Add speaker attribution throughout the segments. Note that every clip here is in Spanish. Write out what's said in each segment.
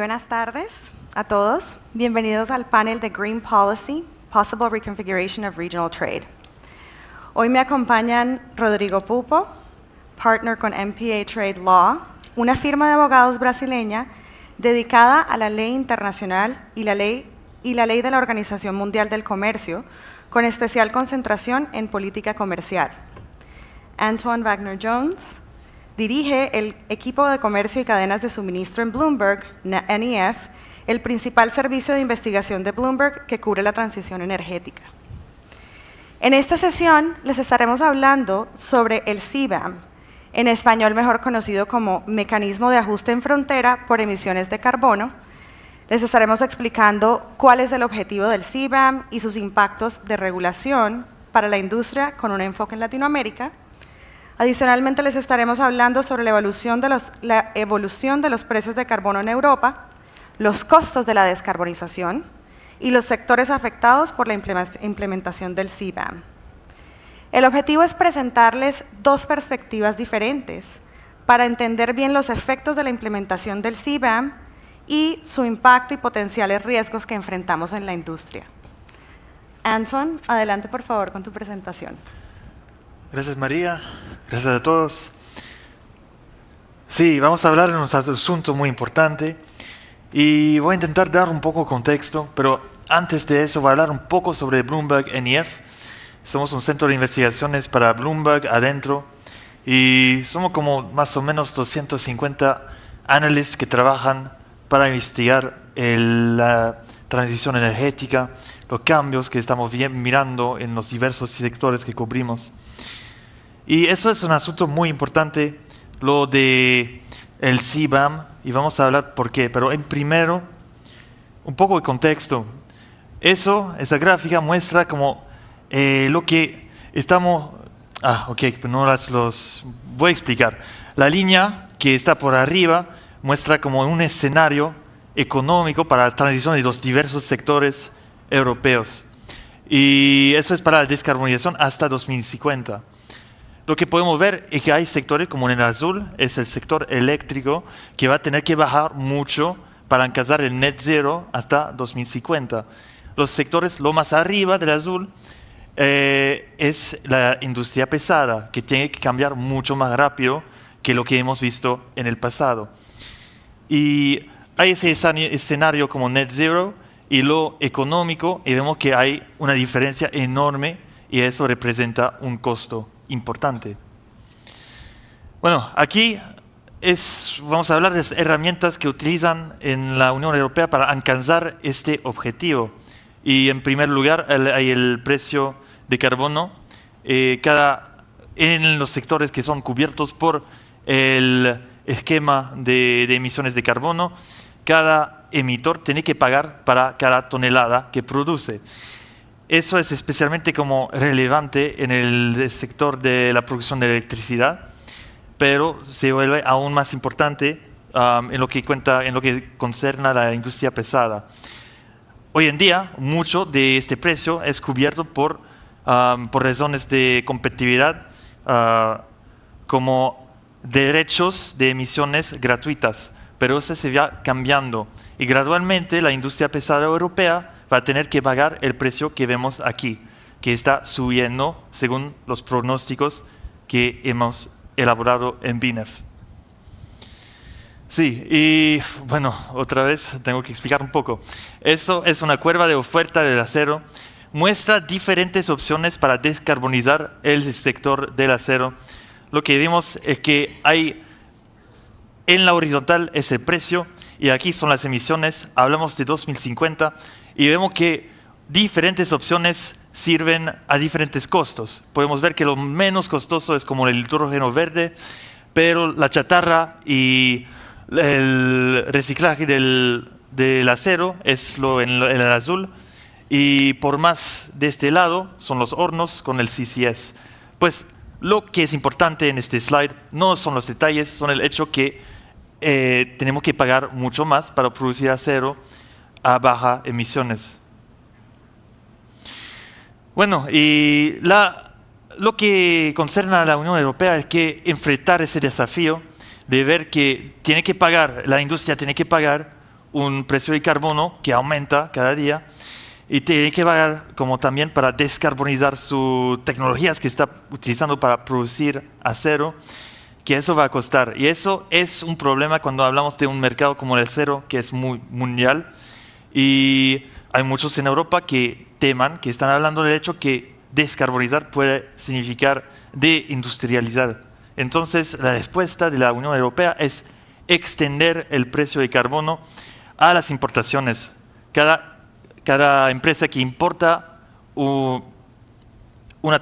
Speaker 1: buenas tardes a todos. Bienvenidos al panel de Green Policy, Possible Reconfiguration of Regional Trade. Hoy me acompañan Rodrigo Pupo, partner con MPA Trade Law, una firma de abogados brasileña dedicada a la ley internacional y la ley de la Organización Mundial del Comercio, con especial concentración en política comercial. Antoine Wagner-Jones dirige el equipo de comercio y cadenas de suministro en Bloomberg, NEF, el principal servicio de investigación de Bloomberg que cubre la transición energética. En esta sesión les estaremos hablando sobre el CBAM, en español mejor conocido como Mecanismo de Ajuste en Frontera por Emisiones de Carbono. Les estaremos explicando cuál es el objetivo del CBAM y sus impactos de regulación para la industria con un enfoque en Latinoamérica. Adicionalmente, les estaremos hablando sobre la evolución de los precios de carbono en Europa, los costos de la descarbonización y los sectores afectados por la implementación del CBAM. El objetivo es presentarles dos perspectivas diferentes para entender bien los efectos de la implementación del CBAM y su impacto y potenciales riesgos que enfrentamos en la industria. Antoine, adelante por favor con tu presentación.
Speaker 2: Gracias María, gracias a todos. Sí, vamos a hablar de un asunto muy importante y voy a intentar dar un poco de contexto, pero antes de eso voy a hablar un poco sobre Bloomberg NEF. Somos un centro de investigaciones para Bloomberg adentro y somos como más o menos 250 analistas que trabajan para investigar la transición energética, los cambios que estamos mirando en los diversos sectores que cubrimos. Y eso es un asunto muy importante, lo de el CBAM, y vamos a hablar por qué. Pero en primero, un poco de contexto. Esa gráfica muestra como lo que estamos... no los voy a explicar. La línea que está por arriba muestra como un escenario económico para la transición de los diversos sectores europeos. Y eso es para la descarbonización hasta 2050. Lo que podemos ver es que hay sectores como en el azul, es el sector eléctrico, que va a tener que bajar mucho para alcanzar el net zero hasta 2050. Los sectores, lo más arriba del azul, es la industria pesada, que tiene que cambiar mucho más rápido que lo que hemos visto en el pasado. Y hay ese escenario como net zero y lo económico, y vemos que hay una diferencia enorme y eso representa un costo importante. Bueno, aquí vamos a hablar de las herramientas que utilizan en la Unión Europea para alcanzar este objetivo. Y en primer lugar hay el precio de carbono. En los sectores que son cubiertos por el esquema de emisiones de carbono, cada emitor tiene que pagar para cada tonelada que produce. Eso es especialmente como relevante en el sector de la producción de electricidad, pero se vuelve aún más importante en lo que concierne a la industria pesada. Hoy en día, mucho de este precio es cubierto por razones de competitividad, como derechos de emisiones gratuitas, pero eso se va cambiando y gradualmente la industria pesada europea va a tener que pagar el precio que vemos aquí, que está subiendo según los pronósticos que hemos elaborado en BNEF. Sí, y bueno, otra vez tengo que explicar un poco. Eso es una curva de oferta del acero. Muestra diferentes opciones para descarbonizar el sector del acero. Lo que vimos es que hay en la horizontal es el precio y aquí son las emisiones. Hablamos de 2050 y vemos que diferentes opciones sirven a diferentes costos. Podemos ver que lo menos costoso es como el hidrógeno verde, pero la chatarra y el reciclaje del acero es en el azul, y por más de este lado son los hornos con el CCS. Pues lo que es importante en este slide no son los detalles, son el hecho que tenemos que pagar mucho más para producir acero a baja emisiones. Bueno, y lo que concierne a la Unión Europea es que enfrentar ese desafío de ver que la industria tiene que pagar un precio de carbono que aumenta cada día y tiene que pagar como también para descarbonizar sus tecnologías que está utilizando para producir acero, que eso va a costar. Y eso es un problema cuando hablamos de un mercado como el acero, que es muy mundial. Y hay muchos en Europa que teman, que están hablando del hecho que descarbonizar puede significar deindustrializar. Entonces, la respuesta de la Unión Europea es extender el precio de carbono a las importaciones. Cada empresa que importa una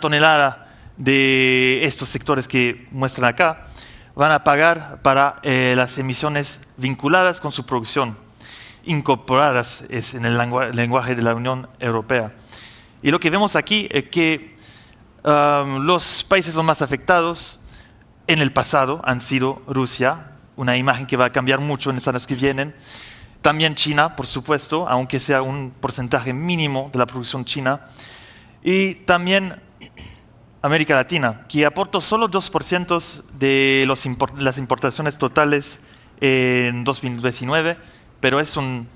Speaker 2: tonelada de estos sectores que muestran acá, van a pagar para las emisiones vinculadas con su producción, incorporadas es en el lenguaje de la Unión Europea. Y lo que vemos aquí es que los países los más afectados en el pasado han sido Rusia, una imagen que va a cambiar mucho en los años que vienen. También China, por supuesto, aunque sea un porcentaje mínimo de la producción china. Y también América Latina, que aportó solo 2% de las importaciones totales en 2019, pero es un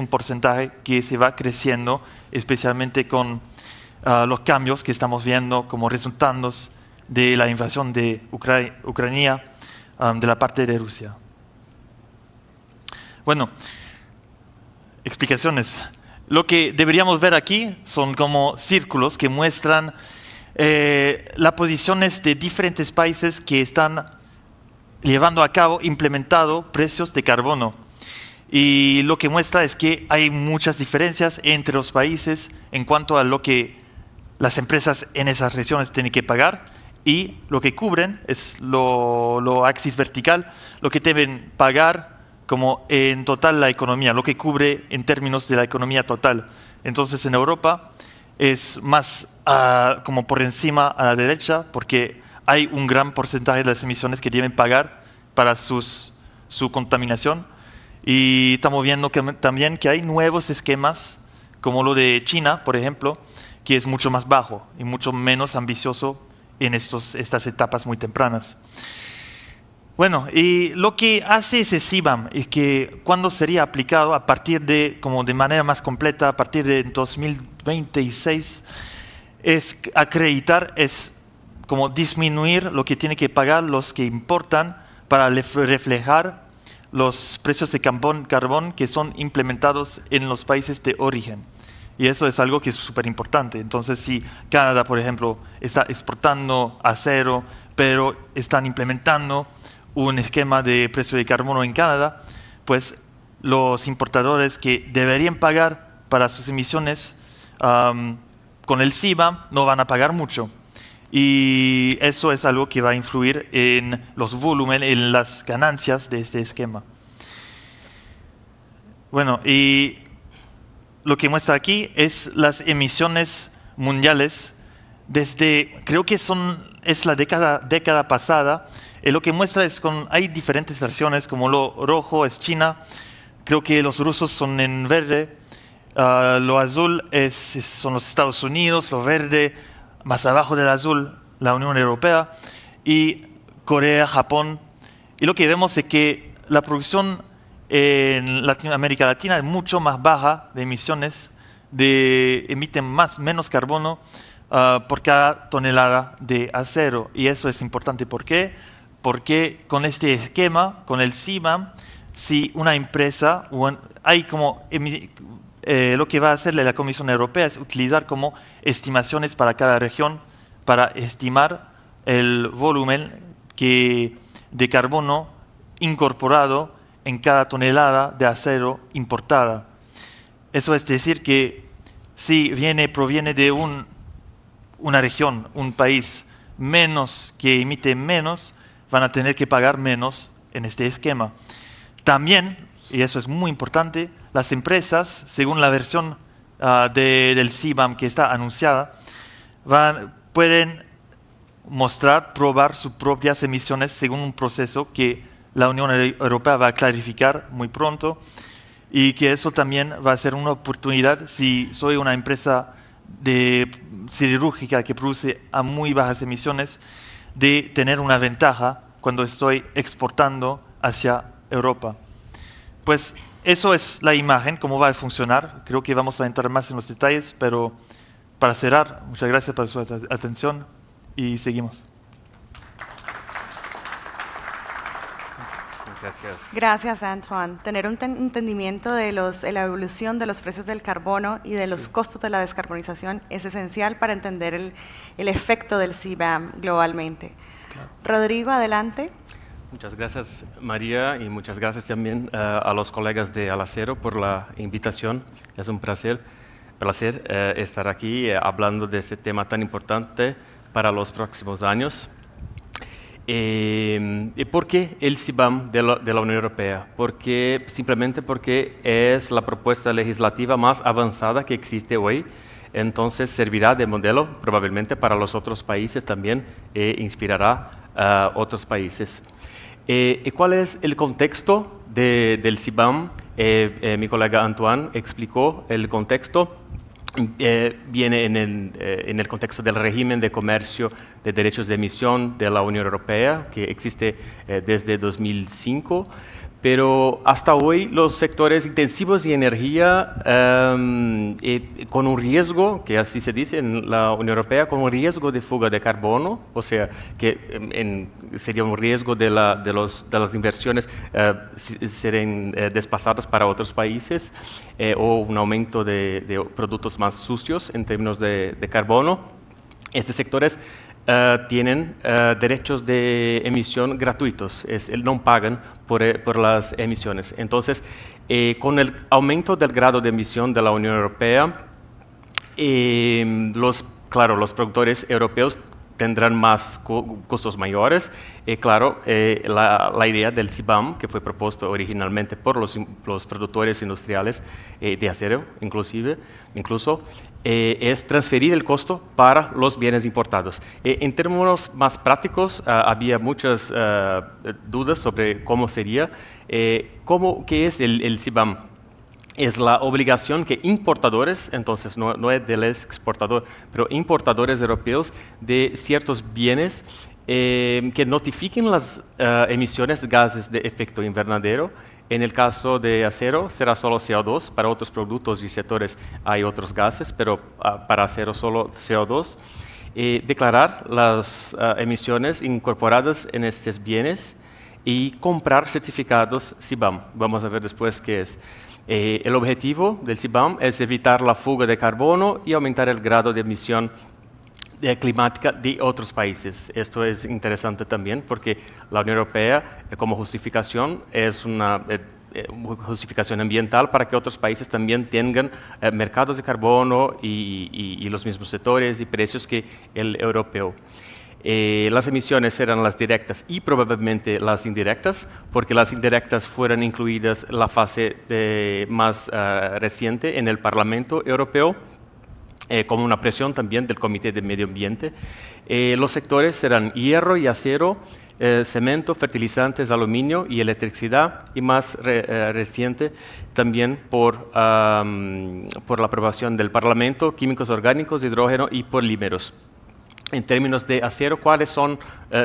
Speaker 2: porcentaje que se va creciendo, especialmente con los cambios que estamos viendo como resultados de la invasión de Ucrania de la parte de Rusia. Bueno, explicaciones. Lo que deberíamos ver aquí son como círculos que muestran las posiciones de diferentes países que están llevando a cabo, implementado precios de carbono. Y lo que muestra es que hay muchas diferencias entre los países en cuanto a lo que las empresas en esas regiones tienen que pagar y lo que cubren es lo axis vertical, lo que deben pagar como en total la economía, lo que cubre en términos de la economía total. Entonces en Europa es más como por encima a la derecha porque hay un gran porcentaje de las emisiones que deben pagar para su contaminación. Y estamos viendo también que hay nuevos esquemas, como lo de China, por ejemplo, que es mucho más bajo y mucho menos ambicioso en estas etapas muy tempranas. Bueno, y lo que hace ese CBAM es que cuando sería aplicado a partir de manera más completa, a partir de 2026, es acreditar, es como disminuir lo que tiene que pagar los que importan para reflejar los precios de carbón que son implementados en los países de origen. Y eso es algo que es súper importante. Entonces, si Canadá, por ejemplo, está exportando acero, pero están implementando un esquema de precio de carbono en Canadá, pues los importadores que deberían pagar para sus emisiones con el CBAM no van a pagar mucho. Y eso es algo que va a influir en los volúmenes, en las ganancias de este esquema. Bueno, y lo que muestra aquí es las emisiones mundiales desde, creo que es la década pasada. Lo que muestra es hay diferentes regiones, como lo rojo es China, creo que los rusos son en verde, lo azul son los Estados Unidos, lo verde más abajo del azul, la Unión Europea, y Corea, Japón. Y lo que vemos es que la producción en América Latina es mucho más baja de emisiones, emiten menos carbono por cada tonelada de acero. Y eso es importante. ¿Por qué? Porque con este esquema, con el CBAM, si una empresa, lo que va a hacer la Comisión Europea es utilizar como estimaciones para cada región para estimar el volumen de carbono incorporado en cada tonelada de acero importada. Eso es decir que si proviene de una región, un país que emite menos, van a tener que pagar menos en este esquema. También, y eso es muy importante, las empresas, según la versión del CBAM que está anunciada, pueden probar sus propias emisiones según un proceso que la Unión Europea va a clarificar muy pronto, y que eso también va a ser una oportunidad si soy una empresa siderúrgica que produce a muy bajas emisiones, de tener una ventaja cuando estoy exportando hacia Europa. Pues eso es la imagen, cómo va a funcionar. Creo que vamos a entrar más en los detalles, pero para cerrar, muchas gracias por su atención y seguimos.
Speaker 3: Gracias.
Speaker 1: Gracias, Antoine. Tener un entendimiento de la evolución de los precios del carbono y de los costos de la descarbonización es esencial para entender el efecto del CBAM globalmente.
Speaker 2: Claro.
Speaker 1: Rodrigo, adelante.
Speaker 3: Muchas gracias, María, y muchas gracias también a los colegas de Alacero por la invitación. Es un placer estar aquí hablando de este tema tan importante para los próximos años. ¿Y por qué el CBAM de la Unión Europea? Simplemente porque es la propuesta legislativa más avanzada que existe hoy. Entonces servirá de modelo probablemente para los otros países también e inspirará a otros países. ¿Y cuál es el contexto del CBAM? Mi colega Antoine explicó el contexto. Viene en el contexto del régimen de comercio de derechos de emisión de la Unión Europea, que existe desde 2005, pero hasta hoy los sectores intensivos de energía, con un riesgo, que así se dice en la Unión Europea, con un riesgo de fuga de carbono, o sea, que sería un riesgo de las inversiones serem desplazadas para otros países, o un aumento de productos más sucios en términos de carbono. Estos sectores tienen derechos de emisión gratuitos, no pagan por las emisiones. Entonces, con el aumento del grado de emisión de la Unión Europea, los productores europeos tendrán más costos mayores. La idea del CBAM, que fue propuesto originalmente por los productores industriales de acero, incluso, es transferir el costo para los bienes importados. En términos más prácticos, había muchas dudas sobre cómo sería. ¿Qué es el CBAM? Es la obligación que importadores, entonces no es del exportador, pero importadores europeos de ciertos bienes que notifiquen las emisiones de gases de efecto invernadero. En el caso de acero será solo CO2, para otros productos y sectores hay otros gases, pero para acero solo CO2. Declarar las emisiones incorporadas en estos bienes y comprar certificados CBAM. Vamos a ver después qué es. El objetivo del CBAM es evitar la fuga de carbono y aumentar el grado de emisión climática de otros países. Esto es interesante también porque la Unión Europea, como justificación, es una justificación ambiental para que otros países también tengan mercados de carbono y los mismos sectores y precios que el europeo. Las emisiones serán las directas y probablemente las indirectas, porque las indirectas fueron incluidas en la fase más reciente en el Parlamento Europeo, como una presión también del Comité de Medio Ambiente. Los sectores serán hierro y acero, cemento, fertilizantes, aluminio y electricidad, y más reciente también por la aprobación del Parlamento, químicos orgánicos, hidrógeno y polímeros. En términos de acero, ¿cuáles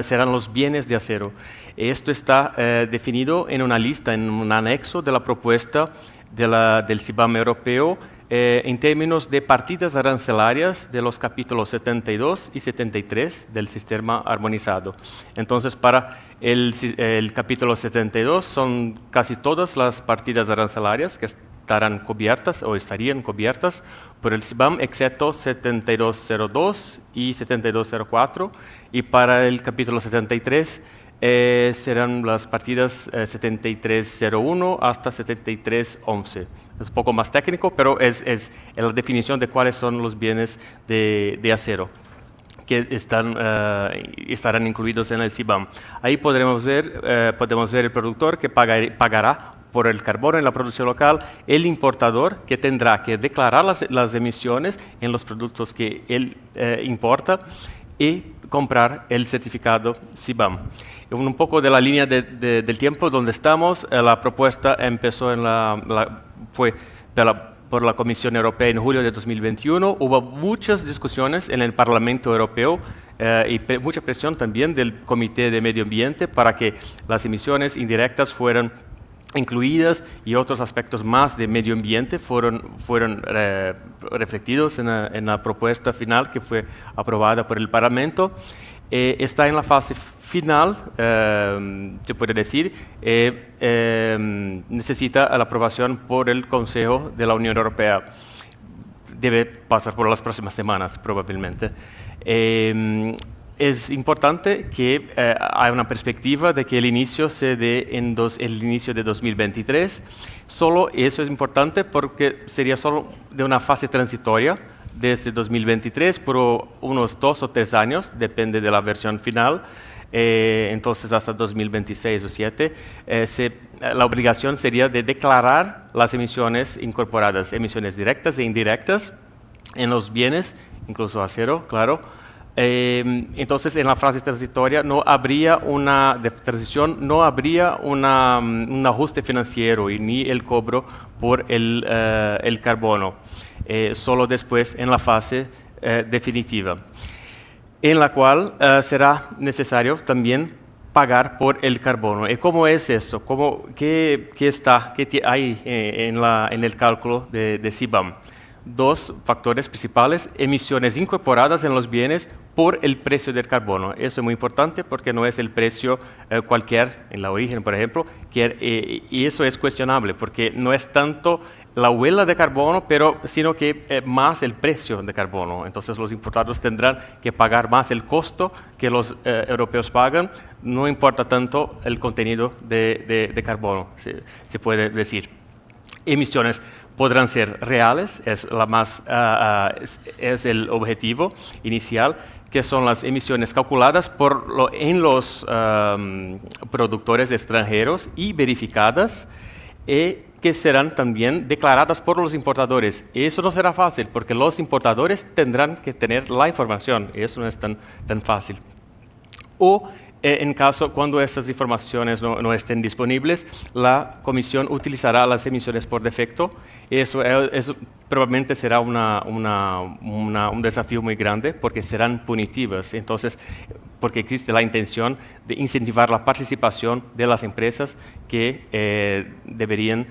Speaker 3: serán los bienes de acero? Esto está definido en una lista, en un anexo de la propuesta del CBAM europeo, en términos de partidas arancelarias de los capítulos 72 y 73 del sistema armonizado. Entonces, para el capítulo 72 son casi todas las partidas arancelarias que estarán cubiertas o estarían cubiertas por el CBAM, excepto 7202 y 7204, y para el capítulo 73 serán las partidas 7301 hasta 7311. Es un poco más técnico, pero es la definición de cuáles son los bienes de acero que estarán incluidos en el CBAM. Ahí podemos ver el productor que pagará por el carbono en la producción local, el importador que tendrá que declarar las emisiones en los productos que él importa y comprar el certificado CBAM. Un poco de la línea del tiempo donde estamos, la propuesta empezó fue por la Comisión Europea en julio de 2021. Hubo muchas discusiones en el Parlamento Europeo y mucha presión también del Comité de Medio Ambiente para que las emisiones indirectas fueran incluidas y otros aspectos más de medio ambiente fueron reflectidos en la propuesta final que fue aprobada por el Parlamento. Está en la fase final, se puede decir, necesita la aprobación por el Consejo de la Unión Europea. Debe pasar por las próximas semanas, probablemente. Es importante que haya una perspectiva de que el inicio se dé en el inicio de 2023. Solo eso es importante porque sería solo de una fase transitoria desde 2023 por unos 2 o 3 años, depende de la versión final. Entonces hasta 2026 o 2027, la obligación sería de declarar las emisiones incorporadas, emisiones directas e indirectas en los bienes, incluso acero, claro. Entonces, en la fase transitoria no habría de transición, no habría un ajuste financiero y ni el cobro por el carbono, solo después en la fase definitiva, en la cual será necesario también pagar por el carbono. ¿Y cómo es eso? ¿Qué hay en el cálculo de CBAM? 2 factores principales: emisiones incorporadas en los bienes por el precio del carbono. Eso es muy importante porque no es el precio cualquier, en la origen, por ejemplo, y eso es cuestionable porque no es tanto la huella de carbono, sino que más el precio de carbono. Entonces los importados tendrán que pagar más el costo que los europeos pagan, no importa tanto el contenido de carbono, se puede decir. Emisiones podrán ser reales, es el objetivo inicial, que son las emisiones calculadas en los productores extranjeros y verificadas, que serán también declaradas por los importadores. Eso no será fácil, porque los importadores tendrán que tener la información, y eso no es tan fácil. O en caso, cuando estas informaciones no estén disponibles, la Comisión utilizará las emisiones por defecto. Eso probablemente será un desafío muy grande porque serán punitivas. Entonces, porque existe la intención de incentivar la participación de las empresas que deberían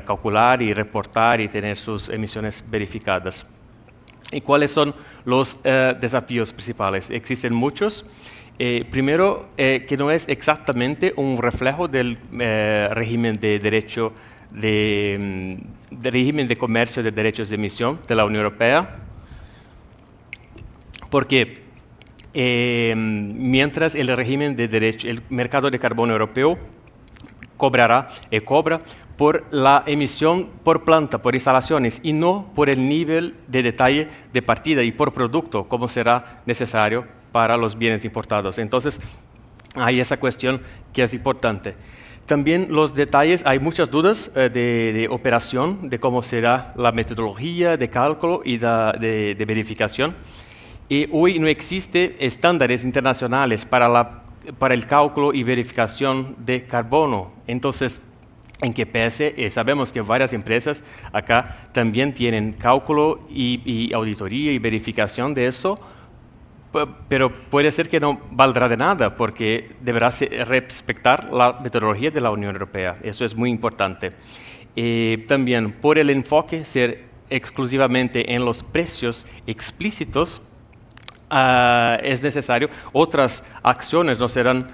Speaker 3: calcular y reportar y tener sus emisiones verificadas. ¿Y cuáles son los desafíos principales? Existen muchos. Primero, que no es exactamente un reflejo del régimen de derecho régimen de comercio de derechos de emisión de la Unión Europea, porque mientras el régimen de derecho, el mercado de carbono europeo cobra por la emisión por planta, por instalaciones, y no por el nivel de detalle de partida y por producto, como será necesario para los bienes importados. Entonces, hay esa cuestión que es importante. También los detalles, hay muchas dudas de operación, de cómo será la metodología de cálculo y de verificación. Y hoy no existen estándares internacionales para el cálculo y verificación de carbono. Entonces, en GPS sabemos que varias empresas acá también tienen cálculo y auditoría y verificación de eso, pero puede ser que no valdrá de nada porque deberá respetar la metodología de la Unión Europea. Eso es muy importante. También por el enfoque ser exclusivamente en los precios explícitos, es necesario. Otras acciones no serán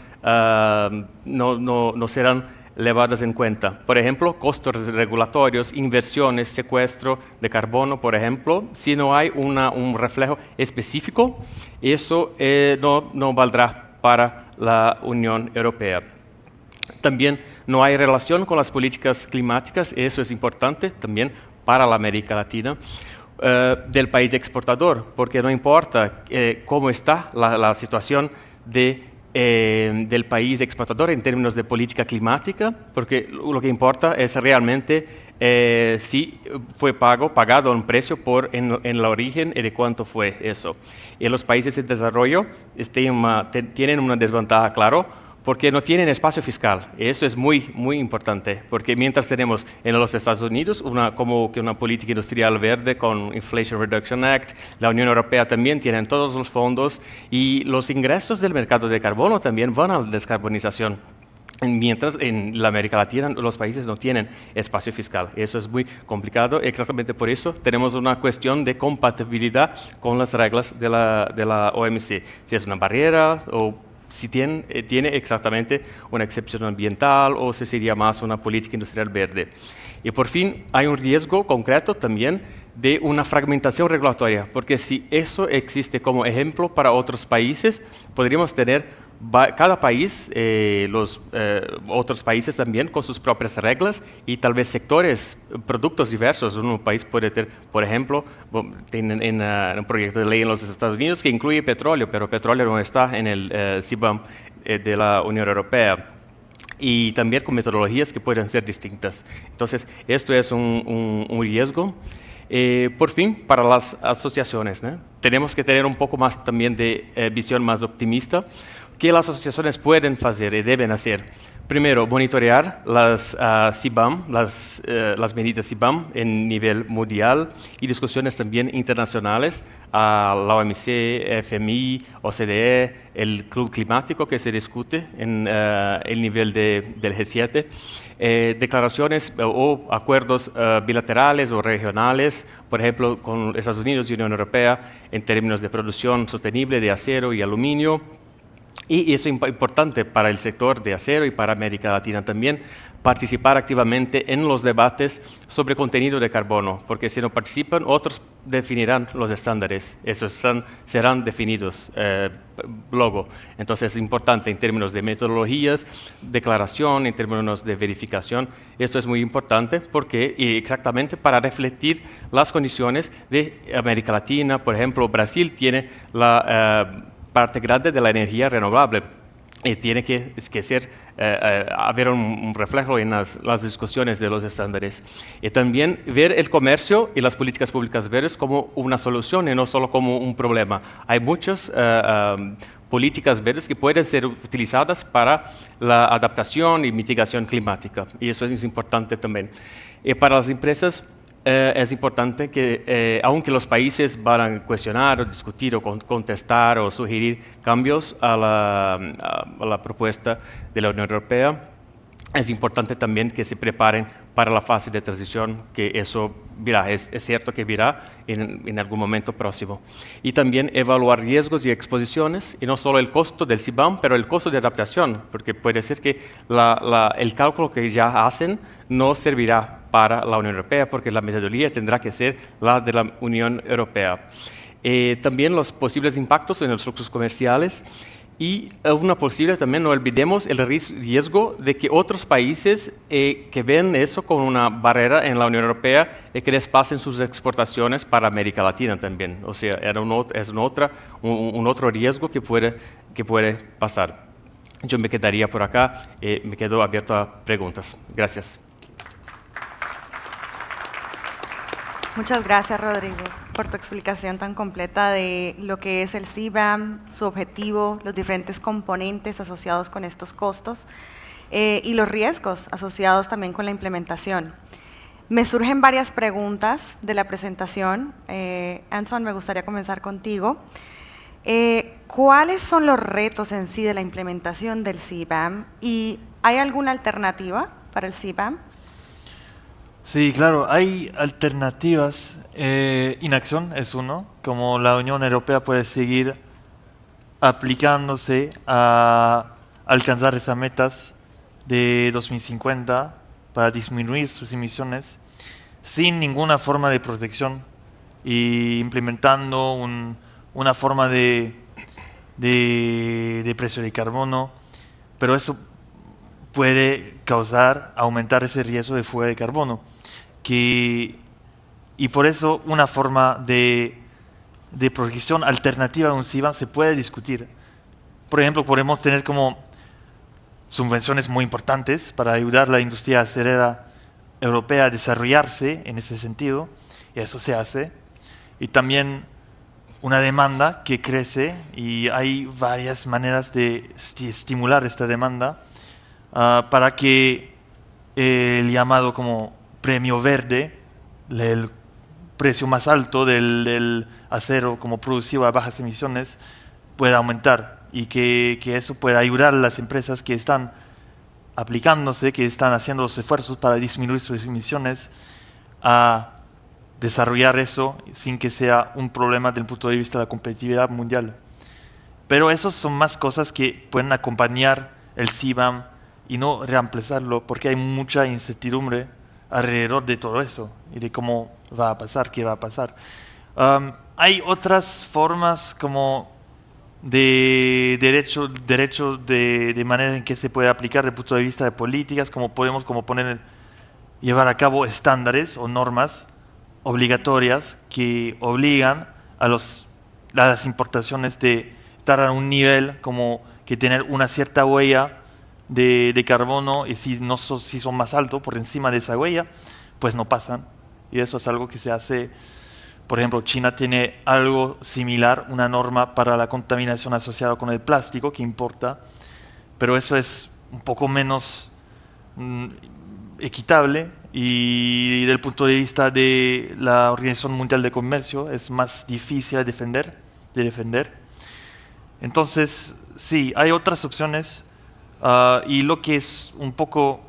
Speaker 3: levadas en cuenta. Por ejemplo, costos regulatorios, inversiones, secuestro de carbono, por ejemplo. Si no hay un reflejo específico, eso no valdrá para la Unión Europea. También no hay relación con las políticas climáticas, eso es importante también para la América Latina, del país exportador, porque no importa cómo está la situación del país exportador en términos de política climática, porque lo que importa es realmente si fue pagado un precio en el origen y de cuánto fue eso. Y los países en desarrollo tienen una desventaja, claro, porque no tienen espacio fiscal. Eso es muy, muy importante, porque mientras tenemos en los Estados Unidos como que una política industrial verde con Inflation Reduction Act, la Unión Europea también tiene todos los fondos y los ingresos del mercado de carbono también van a la descarbonización. mientras en la América Latina los países no tienen espacio fiscal. Eso es muy complicado. Exactamente por eso tenemos una cuestión de compatibilidad con las reglas de la OMC. Si es una barrera o si tiene exactamente una excepción ambiental o si sería más una política industrial verde. Y por fin hay un riesgo concreto también de una fragmentación regulatoria, porque si eso existe como ejemplo para otros países, podríamos tener cada país, los otros países también con sus propias reglas y tal vez sectores, productos diversos. Un país puede tener, por ejemplo, en un proyecto de ley en los Estados Unidos que incluye petróleo, pero petróleo no está en el CBAM de la Unión Europea. Y también con metodologías que pueden ser distintas. Entonces, esto es un riesgo. Por fin, para las asociaciones, ¿no? Tenemos que tener un poco más también de visión más optimista. ¿Qué las asociaciones pueden hacer y deben hacer? Primero, monitorear las CBAM, las medidas CBAM en nivel mundial y discusiones también internacionales, a la OMC, FMI, OCDE, el Club Climático que se discute en el nivel del G7, declaraciones o acuerdos bilaterales o regionales, por ejemplo, con Estados Unidos y Unión Europea en términos de producción sostenible de acero y aluminio. Y eso es importante para el sector de acero y para América Latina también, participar activamente en los debates sobre contenido de carbono, porque si no participan, otros definirán los estándares, esos serán definidos luego. Entonces es importante en términos de metodologías, declaración, en términos de verificación, esto es muy importante porque exactamente para refletir las condiciones de América Latina. Por ejemplo, Brasil tiene la parte grande de la energía renovable y tiene que ser, haber un reflejo en las discusiones de los estándares. Y también ver el comercio y las políticas públicas verdes como una solución y no solo como un problema. Hay muchas políticas verdes que pueden ser utilizadas para la adaptación y mitigación climática, y eso es importante también. Y para las empresas, es importante que, aunque los países van a cuestionar, o discutir, o contestar, o sugerir cambios a la propuesta de la Unión Europea, es importante también que se preparen para la fase de transición, que eso virá, es cierto que virá en algún momento próximo. Y también evaluar riesgos y exposiciones, y no solo el costo del CBAM, pero el costo de adaptación, porque puede ser que el cálculo que ya hacen no servirá para la Unión Europea, porque la metodología tendrá que ser la de la Unión Europea. También los posibles impactos en los flujos comerciales y una posible, también no olvidemos, el riesgo de que otros países que ven eso como una barrera en la Unión Europea que desplacen sus exportaciones para América Latina también. O sea, es un otro riesgo que puede pasar. Yo me quedaría por acá, me quedo abierto a preguntas. Gracias.
Speaker 1: Muchas gracias, Rodrigo, por tu explicación tan completa de lo que es el CBAM, su objetivo, los diferentes componentes asociados con estos costos y los riesgos asociados también con la implementación. Me surgen varias preguntas de la presentación. Antoine, me gustaría comenzar contigo. ¿Cuáles son los retos en sí de la implementación del CBAM y hay alguna alternativa para el CBAM?
Speaker 2: Sí, claro, hay alternativas. Inacción es uno, como la Unión Europea puede seguir aplicándose a alcanzar esas metas de 2050 para disminuir sus emisiones sin ninguna forma de protección y implementando una forma de precio de carbono, pero eso puede aumentar ese riesgo de fuga de carbono. Y por eso una forma de protección alternativa a un CBAM se puede discutir. Por ejemplo, podemos tener como subvenciones muy importantes para ayudar a la industria acerera europea a desarrollarse en ese sentido, y eso se hace. Y también una demanda que crece, y hay varias maneras de estimular esta demanda para que el llamado como premio verde, el precio más alto del acero como producido a bajas emisiones, pueda aumentar y que eso pueda ayudar a las empresas que están aplicándose, que están haciendo los esfuerzos para disminuir sus emisiones, a desarrollar eso sin que sea un problema desde el punto de vista de la competitividad mundial. Pero esas son más cosas que pueden acompañar el CBAM y no reemplazarlo, porque hay mucha incertidumbre alrededor de todo eso y de cómo va a pasar, qué va a pasar. Hay otras formas como de derecho de manera en que se puede aplicar desde el punto de vista de políticas, como podemos llevar a cabo estándares o normas obligatorias que obligan a las importaciones de estar a un nivel como que tener una cierta huella de carbono, y si son más altos por encima de esa huella, pues no pasan. Y eso es algo que se hace. Por ejemplo, China tiene algo similar, una norma para la contaminación asociada con el plástico que importa, pero eso es un poco menos equitable, y desde el punto de vista de la Organización Mundial de Comercio es más difícil de defender. Entonces, sí, hay otras opciones, y lo que es un poco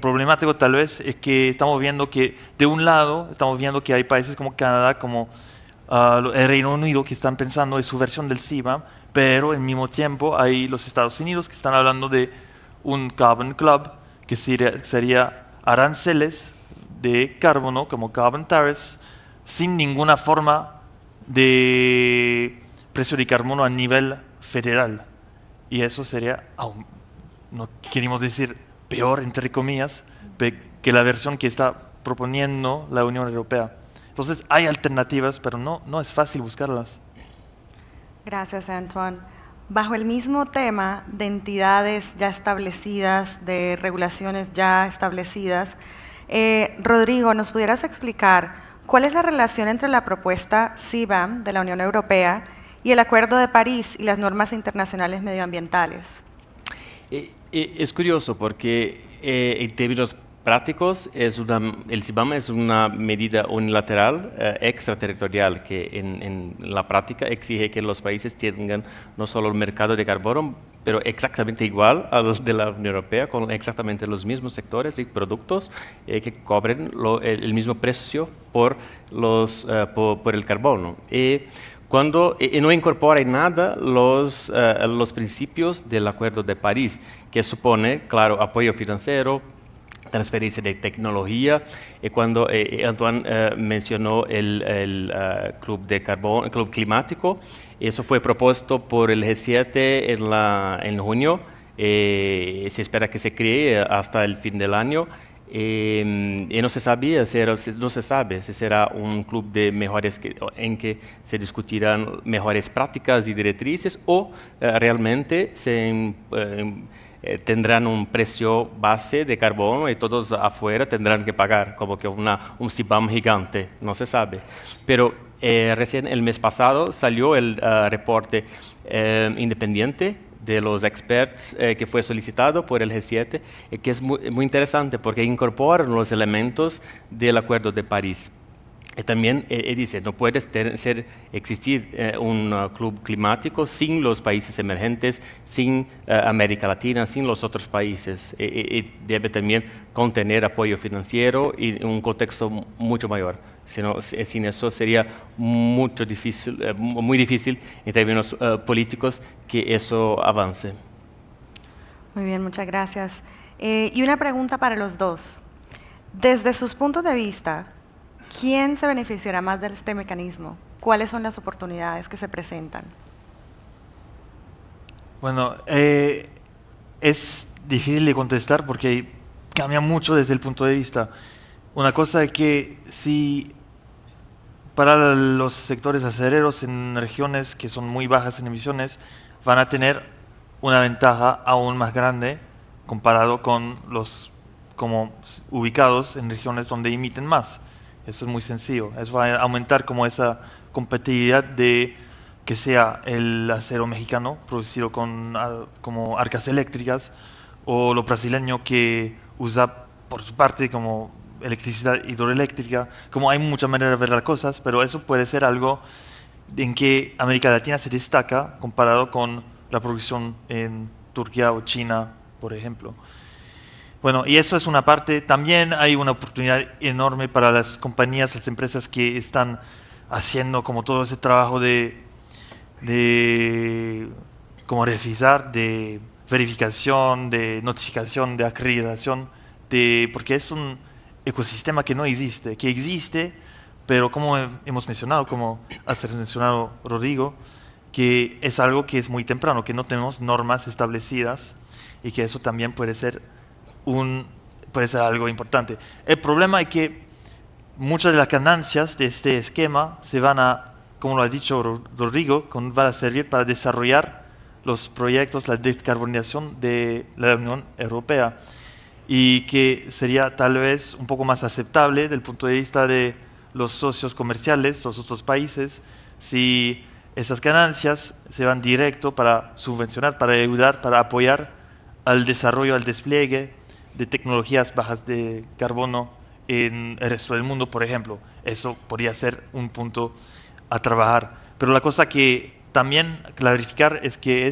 Speaker 2: problemático tal vez es que estamos viendo que de un lado estamos viendo que hay países como Canadá, como el Reino Unido, que están pensando en su versión del CBAM, pero al mismo tiempo hay los Estados Unidos que están hablando de un Carbon Club, que sería aranceles de carbono, como carbon tariffs, sin ninguna forma de precio de carbono a nivel federal. Y eso sería, no queremos decir peor, entre comillas, que la versión que está proponiendo la Unión Europea. Entonces hay alternativas, pero no es fácil buscarlas.
Speaker 1: Gracias, Antoine. Bajo el mismo tema de entidades ya establecidas, de regulaciones ya establecidas, Rodrigo, ¿nos pudieras explicar cuál es la relación entre la propuesta CBAM de la Unión Europea y el Acuerdo de París y las normas internacionales medioambientales?
Speaker 3: Es curioso porque en términos prácticos el CBAM es una medida unilateral extraterritorial que en la práctica exige que los países tengan no solo el mercado de carbono, pero exactamente igual a los de la Unión Europea, con exactamente los mismos sectores y productos que cobren el mismo precio por el carbono. Cuando no incorpora en nada los principios del Acuerdo de París, que supone, claro, apoyo financiero, transferencia de tecnología. Cuando Antoine mencionó el Club Climático, eso fue propuesto por el G7 en junio. Se espera que se cree hasta el fin del año. Y no se sabe si será un club de en que se discutirán mejores prácticas y directrices, o realmente tendrán un precio base de carbono y todos afuera tendrán que pagar, como que un CBAM gigante, no se sabe. Pero recién el mes pasado salió el reporte independiente de los experts que fue solicitado por el G7, que es muy interesante porque incorpora los elementos del Acuerdo de París. Y también dice, no puede existir un club climático sin los países emergentes, sin América Latina, sin los otros países. Debe también contener apoyo financiero y un contexto mucho mayor. Sin eso sería muy difícil en términos políticos que eso avance.
Speaker 1: Muy bien, muchas gracias. Y una pregunta para los dos. Desde sus puntos de vista, ¿quién se beneficiará más de este mecanismo? ¿Cuáles son las oportunidades que se presentan?
Speaker 2: Bueno, es difícil de contestar porque cambia mucho desde el punto de vista. Una cosa es que si para los sectores acereros en regiones que son muy bajas en emisiones, van a tener una ventaja aún más grande comparado con los como ubicados en regiones donde emiten más. Eso es muy sencillo. Eso va a aumentar como esa competitividad de que sea el acero mexicano producido como arcas eléctricas, o lo brasileño que usa por su parte como electricidad hidroeléctrica. Como hay muchas maneras de ver las cosas, pero eso puede ser algo en que América Latina se destaca comparado con la producción en Turquía o China por ejemplo. Bueno, y eso es una parte. También hay una oportunidad enorme para las compañías, las empresas que están haciendo como todo ese trabajo de como revisar, de verificación, de notificación, de acreditación, porque es un ecosistema que no existe, que existe, pero como hemos mencionado, como ha mencionado Rodrigo, que es algo que es muy temprano, que no tenemos normas establecidas y que eso también puede ser algo importante. El problema es que muchas de las ganancias de este esquema se van a, como lo ha dicho Rodrigo, van a servir para desarrollar los proyectos, la descarbonización de la Unión Europea, y que sería tal vez un poco más aceptable desde el punto de vista de los socios comerciales, los otros países, si esas ganancias se van directo para subvencionar, para ayudar, para apoyar al desarrollo, al despliegue de tecnologías bajas de carbono en el resto del mundo, por ejemplo. Eso podría ser un punto a trabajar. Pero la cosa que también clarificar es que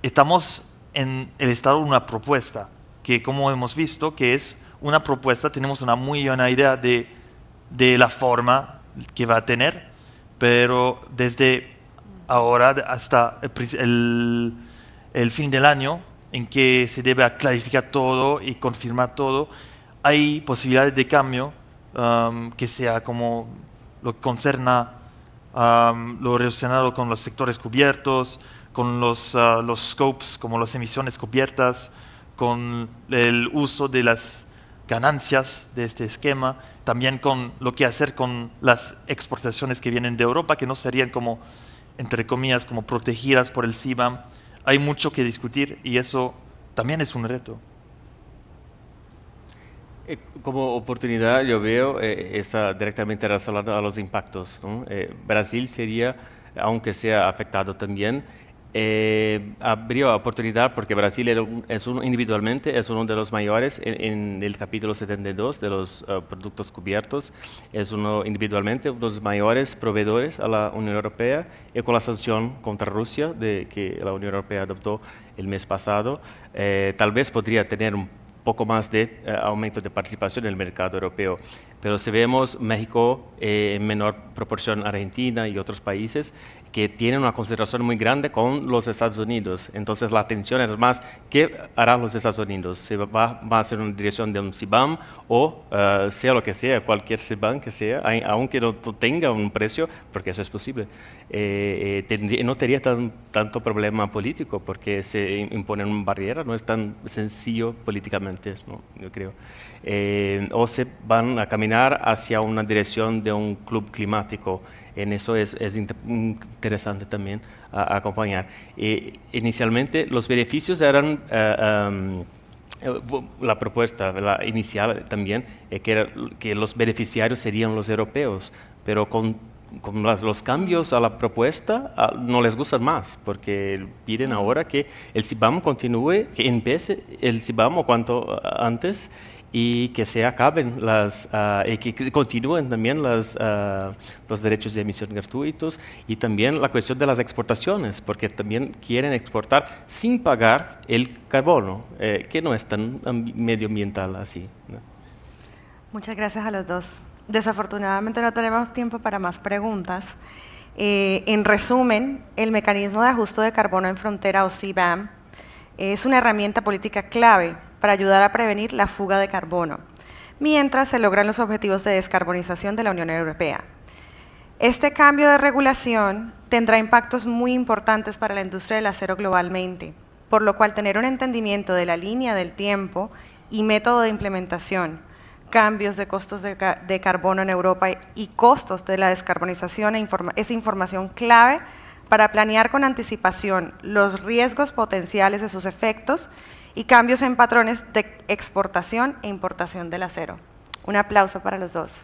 Speaker 2: estamos en el estado de una propuesta, que como hemos visto, que es una propuesta, tenemos una muy buena idea de la forma que va a tener, pero desde ahora hasta el fin del año, en que se debe clarificar todo y confirmar todo, hay posibilidades de cambio, que sea como lo que concerna lo relacionado con los sectores cubiertos, con los scopes, como las emisiones cubiertas, con el uso de las ganancias de este esquema, también con lo que hacer con las exportaciones que vienen de Europa, que no serían como, entre comillas, como protegidas por el CBAM. Hay mucho que discutir y eso también es un reto.
Speaker 3: Como oportunidad yo veo está directamente relacionado a los impactos, ¿no? Brasil sería, aunque sea afectado también, habría oportunidad porque Brasil individualmente es uno de los mayores en el capítulo 72 de los productos cubiertos, es uno individualmente uno de los mayores proveedores a la Unión Europea, y con la sanción contra Rusia que la Unión Europea adoptó el mes pasado, tal vez podría tener un poco más de aumento de participación en el mercado europeo. Pero si vemos México, en menor proporción Argentina y otros países, que tienen una concentración muy grande con los Estados Unidos. Entonces la atención es más, ¿qué hará los Estados Unidos? ¿Se va a hacer una dirección de un CBAM o sea lo que sea, cualquier CBAM que sea, aunque no tenga un precio, porque eso es posible? No tendría tanto problema político porque se imponen barreras, no es tan sencillo políticamente, ¿no? Yo creo. O se van a caminar hacia una dirección de un club climático. En eso es interesante también acompañar. Inicialmente los beneficios eran la propuesta la inicial también, que los beneficiarios serían los europeos, pero con los cambios a la propuesta no les gustan más, porque piden ahora que el CBAM continúe, que empiece el CBAM o cuanto antes, y que se acaben y que continúen también los derechos de emisión gratuitos, y también la cuestión de las exportaciones, porque también quieren exportar sin pagar el carbono, que no es tan medioambiental así, ¿no?
Speaker 1: Muchas gracias a los dos. Desafortunadamente no tenemos tiempo para más preguntas. En resumen, el mecanismo de ajuste de carbono en frontera o CBAM es una herramienta política clave para ayudar a prevenir la fuga de carbono, mientras se logran los objetivos de descarbonización de la Unión Europea. Este cambio de regulación tendrá impactos muy importantes para la industria del acero globalmente, por lo cual tener un entendimiento de la línea del tiempo y método de implementación, cambios de costos de carbono en Europa y costos de la descarbonización es información clave para planear con anticipación los riesgos potenciales de sus efectos y cambios en patrones de exportación e importación del acero. Un aplauso para los dos.